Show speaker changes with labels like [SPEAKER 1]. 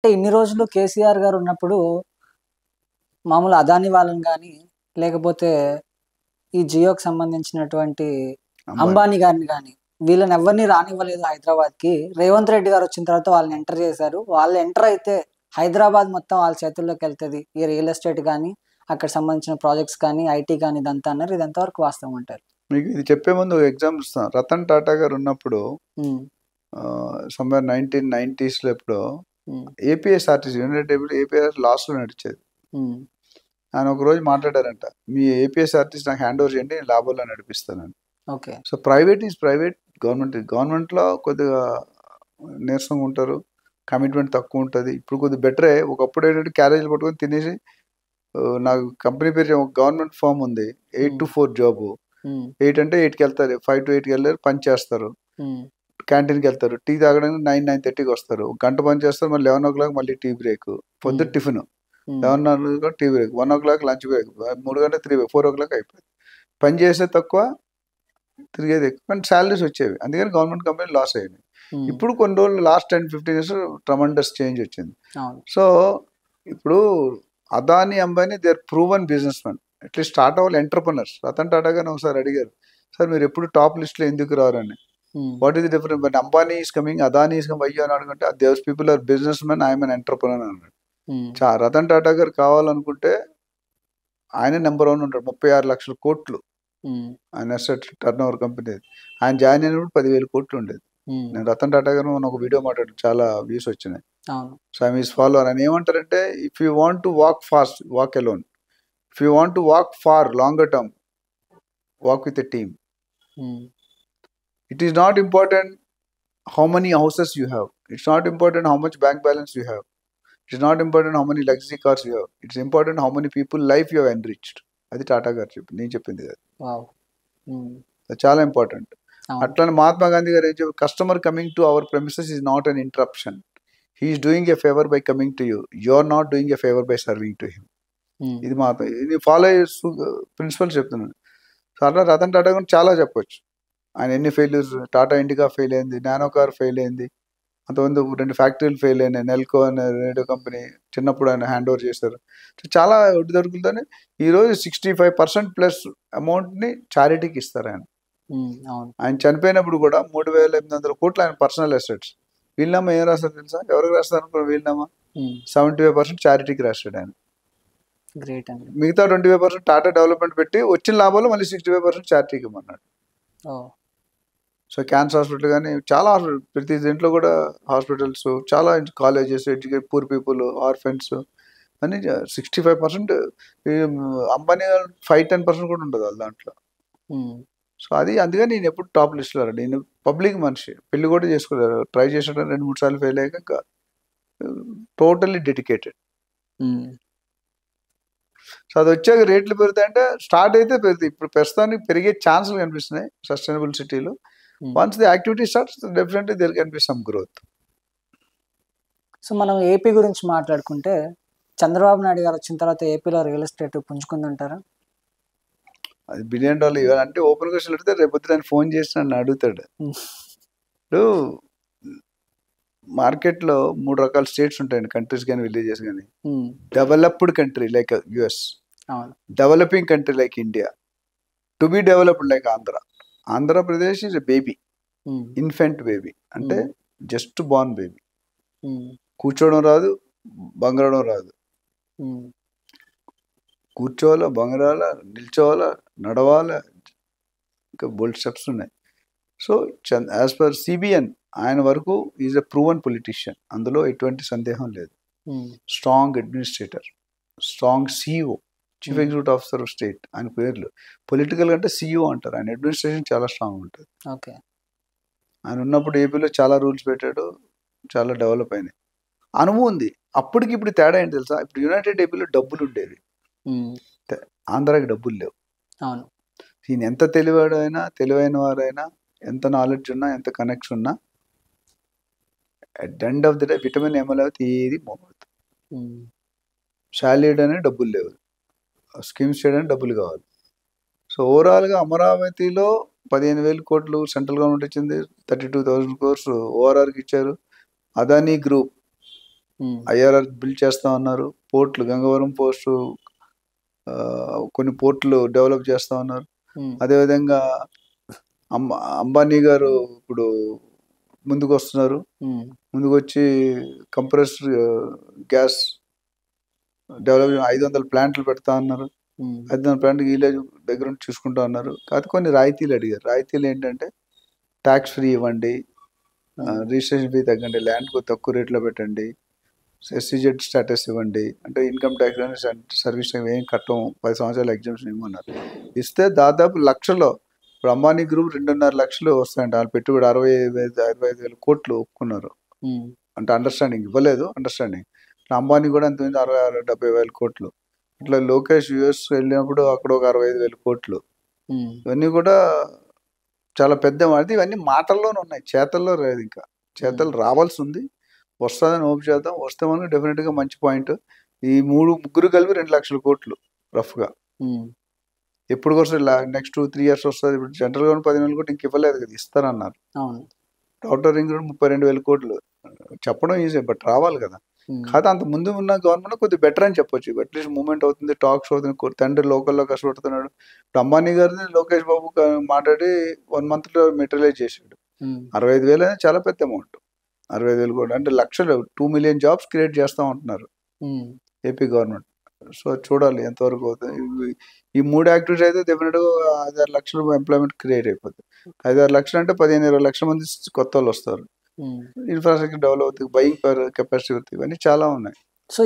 [SPEAKER 1] అంటే ఇన్ని రోజులు కేసీఆర్ గారు ఉన్నప్పుడు మామూలు అదాని వాళ్ళని గాని, లేకపోతే ఈ జియోకి సంబంధించినటువంటి అంబానీ గారిని గాని, వీళ్ళని ఎవరిని రానివ్వలేదు హైదరాబాద్‌కి. రేవంత్ రెడ్డి గారు వచ్చిన తర్వాత వాళ్ళని ఎంటర్ చేశారు. వాళ్ళు ఎంటర్ అయితే హైదరాబాద్ మొత్తం వాళ్ళ చేతుల్లోకెళ్తది. ఈ రియల్ ఎస్టేట్ గాని, అక్కడ సంబంధించిన ప్రాజెక్ట్స్ కానీ, ఐటీ గాని ఇదంతా అన్నారు. ఇది ఎంతవరకు వాస్తవం అంటారు?
[SPEAKER 2] మీకు ఇది చెప్పే ముందు ఒక ఎగ్జాంపుల్ ఇస్తాను. రతన్ టాటా గారు ఉన్నప్పుడు
[SPEAKER 1] హ్మ్.
[SPEAKER 2] సమ్‌వేర్ 1990స్‌లో ఎప్పుడో
[SPEAKER 1] హ్మ్.
[SPEAKER 2] ఏపీఎస్ఆర్టీసీ యునైటెడ్ ఏపీఎస్ లాస్‌లో నడిచేది.
[SPEAKER 1] హ్మ్.
[SPEAKER 2] ఆయన ఒకరోజు మాట్లాడారంట. మీ ఏపీఎస్ఆర్టీసీ నాకు హ్యాండ్ ఓవర్ చేయండి, నేను లాభంలో నడిపిస్తానని.
[SPEAKER 1] Okay.
[SPEAKER 2] So private is private, government is గవర్నమెంట్‌లో కొద్దిగా నీరసంగా ఉంటారు. కమిట్మెంట్ తక్కువ ఉంటది. ఇప్పుడు కొద్దిగా బెటరే. ఒకప్పుడు ఏంటంటే క్యారేజీలు పట్టుకొని తినేసి నాకు కంపెనీ పేరు గవర్నమెంట్ ఫర్మ్ ఉంది. 8 to 4 జాబు.
[SPEAKER 1] హ్మ్.
[SPEAKER 2] 8 అంటే 8కి వెళ్తారు. 5 to 8కి వెళ్ళారు, పని చేస్తారు.
[SPEAKER 1] హ్మ్.
[SPEAKER 2] క్యాంటీన్‌కి వెళ్తారు. టీ తాగడానికి 9, 9:30కి వస్తారు. ఒక గంట పని చేస్తారు. మళ్ళీ 11:00 మళ్ళీ టీ బ్రేక్. పొద్దున టిఫిన్.
[SPEAKER 1] హ్మ్.
[SPEAKER 2] 11:30 టీ బ్రేక్. 1:00 lunch break. 3 గంటలు 3 4:00 అయిపోయింది. పని చేసేది తక్కువ, తిరిగేది ఎక్కువ. కానీ సాలరీస్ వచ్చేవి. అందుకని గవర్నమెంట్ కంపెనీ లాస్ అయ్యింది.
[SPEAKER 1] హ్మ్.
[SPEAKER 2] ఇప్పుడు కొన్ని రోజులు లాస్ట్ 10, 15 ఇయర్స్ ట్రమండస్ చేంజ్ వచ్చింది.
[SPEAKER 1] అవును.
[SPEAKER 2] సో ఇప్పుడు Adani, Ambani they are proven businessmen. At least start అవ్వాలి ఎంటర్‌ప్రెన్యూర్స్. రతన్ టాటా గారిని ఒకసారి అడిగారు, సార్ మీరు ఎప్పుడు టాప్ లిస్ట్‌లో ఎందుకు రారని.
[SPEAKER 1] Hmm.
[SPEAKER 2] What is the difference but Ambani is coming, Adani is coming, why అని అడుగుంటే there's people are business men, I'm an entrepreneur అన్నాడు.
[SPEAKER 1] హ్మ్.
[SPEAKER 2] రతన్ టాటా గారు కావాలనుకుంటే ఆయన నెంబర్ 1 ఉంటాడు. 36 లక్షల కోట్లు
[SPEAKER 1] హ్మ్.
[SPEAKER 2] ఆయన అసెట్ టర్నోవర్ కంపెనీ. ఆయన జాయిన్ అయినప్పుడు 10,000 కోట్లు ఉండేది.
[SPEAKER 1] హ్మ్.
[SPEAKER 2] నేను రతన్ టాటా గారు మొన్న ఒక వీడియో మాట్లాడాను, చాలా వ్యూస్ వచ్చినాయి.
[SPEAKER 1] అవును.
[SPEAKER 2] So I'm his follower. ఆయన ఏమంటారంటే if you want to walk fast, walk alone. If you want to walk far longer term, walk with a team.
[SPEAKER 1] Hmm.
[SPEAKER 2] It is not important how many houses you have. It's not important how much bank balance you have. It's not important how many luxury cars you have. It's important how many people life you have enriched. అది టాటా గారు నేను చెప్పింది కాదు.
[SPEAKER 1] Wow! హ్మ్.
[SPEAKER 2] అది చాలా important.
[SPEAKER 1] అవును.
[SPEAKER 2] అట్లానే మహాత్మా గాంధీ గారు ఏం చెప్పారు, customer coming to our premises is not an interruption. He is doing a favour by coming to you. You are not doing a favour by serving to him.
[SPEAKER 1] Hmm.
[SPEAKER 2] ఇది మహాత్మా, ఇది ఫాలో అయ్యే principles చెప్తున్నాను. So అట్లా రతన్ టాటా గురించి చాలా చెప్పొచ్చు. ఆయన ఎన్ని ఫెయిల్యూర్స్, టాటా ఇండికా ఫెయిల్ అయింది, నానో కార్ ఫెయిల్ అయింది, అంతకుముందు 2 ఫ్యాక్టరీలు ఫెయిల్ అయినాయి, నెల్కో అనే రేడియో కంపెనీ చిన్నప్పుడు ఆయన హ్యాండ్ ఓవర్ చేశారు. సో చాలా ఒడిదొడుకులతోనే ఈరోజు 65% ప్లస్ అమౌంట్ని చారిటీకి ఇస్తారు ఆయన.
[SPEAKER 1] హ్మ్. అవును.
[SPEAKER 2] ఆయన చనిపోయినప్పుడు కూడా 3,800 కోట్లు ఆయన పర్సనల్ అసెట్స్. వీళ్ళనామా ఏం రాస్తారు తెలుసా? ఎవరికి రాస్తారు అనుకో వీళ్ళనామా?
[SPEAKER 1] హ్మ్.
[SPEAKER 2] 75% చారిటీకి రాస్తాడు ఆయన.
[SPEAKER 1] గ్రేట్ అండి.
[SPEAKER 2] మిగతా 25% టాటా డెవలప్మెంట్ పెట్టి వచ్చిన లాభాలు మళ్ళీ 65% చారిటీకి ఇవ్వమన్నాడు.
[SPEAKER 1] ఓహ్!
[SPEAKER 2] సో క్యాన్సర్ హాస్పిటల్ కానీ చాలా ప్రతి దీంట్లో కూడా హాస్పిటల్స్, చాలా కాలేజెస్, పూర్ పీపుల్, ఆర్ఫెన్స్ అని 65%. అంబానీ 5-10% కూడా ఉండదు వాళ్ళ దాంట్లో.
[SPEAKER 1] హ్మ్.
[SPEAKER 2] సో అది అందుకని నేను ఎప్పుడు టాప్ లిస్ట్లో రా. నేను పబ్లిక్ మనిషి, పెళ్లి కూడా చేసుకోలేదు, ట్రై చేసాడు 2-3 సార్లు ఫెయిల్ అయ్యాక ఇంకా టోటల్లీ డెడికేటెడ్.
[SPEAKER 1] హ్మ్.
[SPEAKER 2] సో అది వచ్చాక రేట్లు పెరుగుతాయంటే స్టార్ట్ అయితే పెరుగుతాయి. ఇప్పుడు ప్రస్తుతానికి పెరిగే ఛాన్సులు కనిపిస్తున్నాయి సస్టైనబుల్ సిటీలో. Once the activity starts definitely there can be some growth.
[SPEAKER 1] So మనం ఏపీ గురించి మాట్లాడుకుంటే చంద్రబాబు నాయుడు గారు వచ్చిన తర్వాత ఏపీలో రియల్ ఎస్టేట్ పుంజుకుందంటారా?
[SPEAKER 2] అది $1 బిలియన్ ఇవ్వాలంటే ఓపెన్ క్వశ్చన్ అడిగితే రేపు పొద్దున ఆయన ఫోన్ చేసి నన్ను అడుగుతాడు. ఇప్పుడు మార్కెట్లో 3 రకాల స్టేట్స్ ఉంటాయండి, కంట్రీస్ కానీ విలేజెస్ కానీ. Developed country like US, developing country like India, to be developed like Andhra. Andhra Pradesh is a baby, infant baby, అంటే జస్ట్ బార్న్ బేబీ. కూర్చోవడం రాదు, బంగరడం రాదు. కూర్చోవాలా, బంగరాలా, నిల్చోవాలా, నడవాలా, ఇంకా బోల్డ్ స్టెప్స్ ఉన్నాయి. సో యాజ్ పర్ సిబిఎన్ ఆయన వరకు ఈజ్ ఎ ప్రూవన్ పొలిటీషియన్, అందులో ఎటువంటి సందేహం లేదు. Strong administrator, strong CEO, chief executive officer of state ఆయన పేర్లు. పొలిటికల్ అంటే సిఇఓ అంటారు, ఆయన అడ్మినిస్ట్రేషన్ చాలా స్ట్రాంగ్ ఉంటుంది. ఆయన ఉన్నప్పుడు ఏపీలో చాలా రూల్స్ పెట్టాడు, చాలా డెవలప్ అయినాయి, అనుభవం ఉంది. అప్పటికి ఇప్పుడు తేడా ఏంటి తెలుసా? ఇప్పుడు యునైటెడ్ ఏపీలో డబ్బులు ఉండేవి, ఆంధ్రాకి డబ్బులు లేవు. ఈయన ఎంత తెలివైన వారైనా, ఎంత నాలెడ్జ్ ఉన్నా, ఎంత కనెక్షన్ ఉన్నా, at the end of the day vitamin Amaravati ఏది మోగదు. శాలరీ అనే డబ్బులు లేవు, స్కీమ్స్ చేయడానికి డబ్బులు కావాలి. సో ఓవరాల్గా అమరావతిలో 15,000 కోట్లు సెంట్రల్ గవర్నమెంట్ ఇచ్చింది, 32,000 crores ఓఆర్ఆర్కి ఇచ్చారు. అదానీ గ్రూప్ ఐఆర్ఆర్ బిల్డ్ చేస్తా ఉన్నారు. పోర్ట్లు గంగవరం పోర్టు, కొన్ని పోర్ట్లు డెవలప్ చేస్తా ఉన్నారు. అదేవిధంగా అంబానీ గారు ఇప్పుడు ముందుకు వస్తున్నారు. ముందుకు వచ్చి కంప్రెస్డ్ గ్యాస్ డెవలప్ 500 ప్లాంట్లు పెడతా ఉన్నారు. 500 ప్లాంట్లు విలేజ్ దగ్గర నుంచి చూసుకుంటా ఉన్నారు. కాకపోతే కొన్ని రాయితీలు అడిగారు. రాయితీలు ఏంటంటే ట్యాక్స్ ఫ్రీ ఇవ్వండి, రిజిస్ట్రేషన్ ఫీ తగ్గండి, ల్యాండ్ తక్కువ రేట్లో పెట్టండి, ఎస్సీజెడ్ స్టేటస్ ఇవ్వండి, అంటే ఇన్కమ్ ట్యాక్స్ కానీ సర్వీస్ ఏం కట్టం, 10 సంవత్సరాలు ఎగ్జామ్షన్ ఇవ్వమన్నారు. ఇస్తే దాదాపు లక్షలో, ఇప్పుడు అంబానీ గ్రూప్ 2.5 లక్షలు వస్తాయంట. వాళ్ళు పెట్టుబడి 65,000 కోట్లు ఒప్పుకున్నారు. అంటే అండర్స్టాండింగ్ ఇవ్వలేదు, అండర్స్టాండింగ్. అంబానీ కూడా అంత 60,000-70,000 కోట్లు. ఇట్లా లోకేష్ యుఎస్ వెళ్ళినప్పుడు అక్కడ ఒక 65,000 కోట్లు. ఇవన్నీ కూడా చాలా పెద్ద మాట. ఇవన్నీ మాటల్లోనే ఉన్నాయి, చేతల్లో లేదు. ఇంకా చేతలు రావాల్సి ఉంది, వస్తుందని హోప్ చేద్దాం. వస్తే మనకు డెఫినెట్గా మంచి పాయింట్. ఈ ముగ్గురు కలిపి 2 లక్షల కోట్లు రఫ్గా. ఎప్పుడు వస్తుంది? నెక్స్ట్ 2-3 ఇయర్స్ వస్తుంది. ఇప్పుడు సెంట్రల్ గవర్నమెంట్ 10,000 కోట్లు ఇంక ఇవ్వలేదు కదా, ఇస్తారన్నారు. అవుటర్ రింగ్ రోడ్ 32,000 కోట్లు చెప్పడం ఈజీ, బట్ రావాలి కదా. కాదు అంత ముందు ఉన్న గవర్నమెంట్ కొద్దిగా బెటర్ అని చెప్పొచ్చు. అట్లీస్ట్ మూవ్మెంట్ అవుతుంది, టాక్స్ అవుతుంది. తండ్రి లోకల్లో కష్టపడుతున్నాడు. ఇప్పుడు అంబానీ గారిని లోకేష్ బాబు మాట్లాడి 1 monthలో మెటీరియలైజ్ చేసాడు. 65,000 అనేది చాలా పెద్ద అమౌంట్. 65,000 కోట్లు అంటే లక్షలు, 2 million జాబ్స్ క్రియేట్ చేస్తా ఉంటున్నారు ఏపీ గవర్నమెంట్. సో చూడాలి ఎంతవరకు అవుతుంది. ఈ 3 యాక్టివిటీస్ అయితే డెఫినెట్గా 5-6 లక్షలు ఎంప్లాయ్మెంట్ క్రియేట్ అయిపోతుంది. 5-6 లక్షలు అంటే 15-20 లక్షల మంది కొత్త వాళ్ళు వస్తారు. ఇన్ఫ్రాస్ట్రక్చర్ డెవలప్ అవుతుంది, బయింగ్ పవర్ కెపాసిటీ అవుతుంది. ఇవన్నీ చాలా ఉన్నాయి.